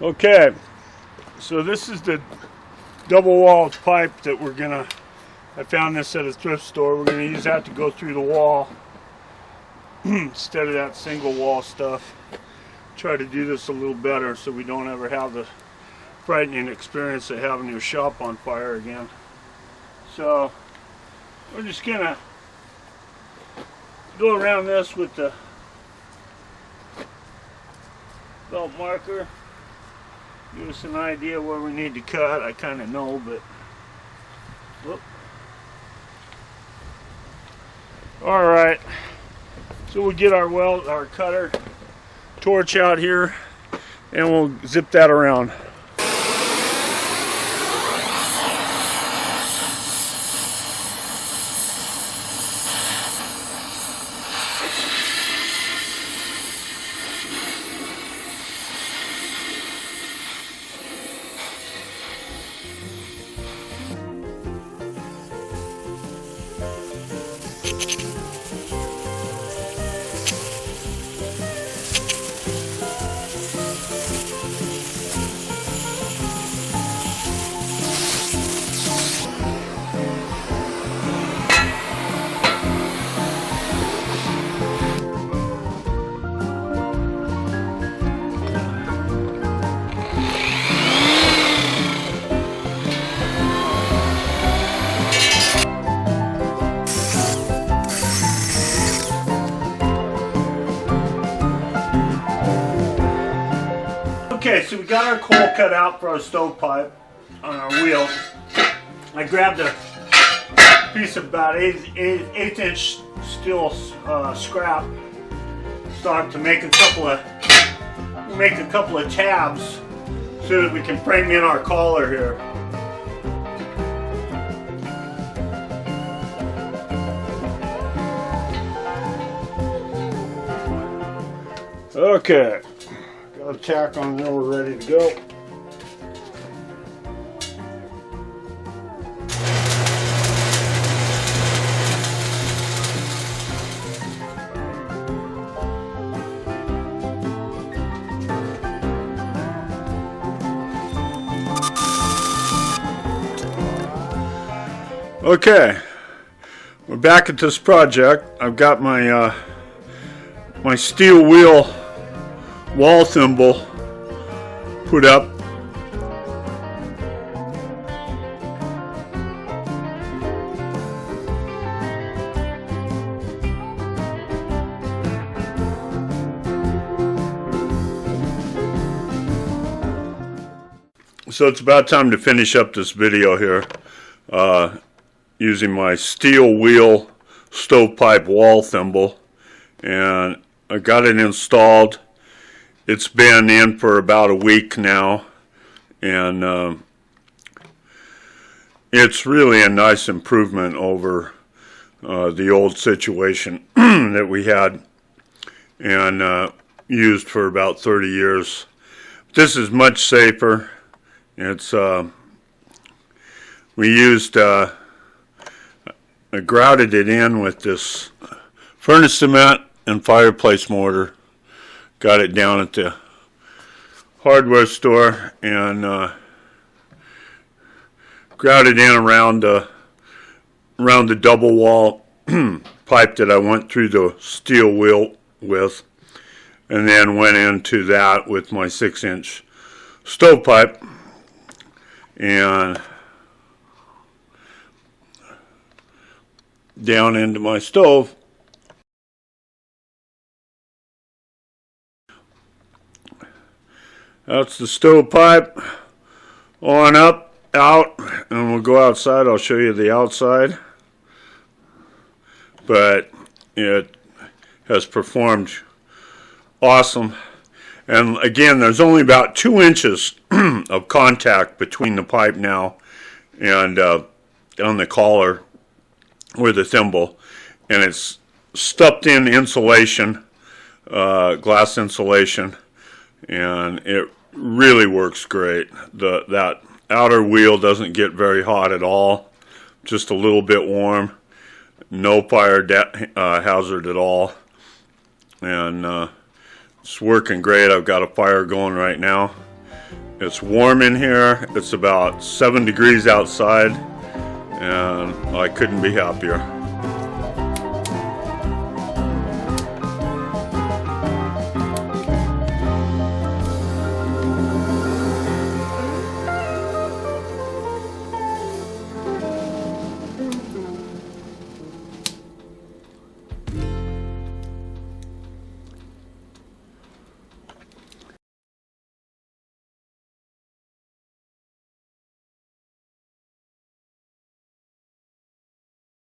Okay, so this is the double walled pipe that I found this at a thrift store. We're gonna use that to go through the wall instead of that single wall stuff. Try to do this a little better so we don't ever have the frightening experience of having your shop on fire again. So we're just gonna go around this with the belt marker. Give us an idea where we need to cut. I kind of know, but whoop. All right. So we'll get our cutter torch out here, and we'll zip that around. Okay, so we got our coal cut out for our stovepipe on our wheel. I grabbed a piece of about 1/8 inch steel scrap stock to make a couple of tabs so that we can frame in our collar here. Okay. Got a tack on there, we're ready to go. Okay, we're back at this project. I've got my my steel wheel wall thimble put up. So it's about time to finish up this video here using my steel wheel stovepipe wall thimble, and I got it installed. It's been in for about a week now, and it's really a nice improvement over the old situation that we had and used for about 30 years. This is much safer. It's we used I grouted it in with this furnace cement and fireplace mortar. Got it down at the hardware store and grouted in around the double wall pipe that I went through the steel wheel with, and then went into that with my 6-inch stovepipe and down into my stove. That's the stovepipe on up, out, and we'll go outside. I'll show you the outside. But it has performed awesome. And again, there's only about 2 inches of contact between the pipe now and on the collar or the thimble. And it's stuffed in insulation, glass insulation. And it really works great. That outer wheel doesn't get very hot at all, just a little bit warm, no fire hazard at all, and it's working great. I've got a fire going right now, It's warm in here. It's about 7 degrees outside, and I couldn't be happier.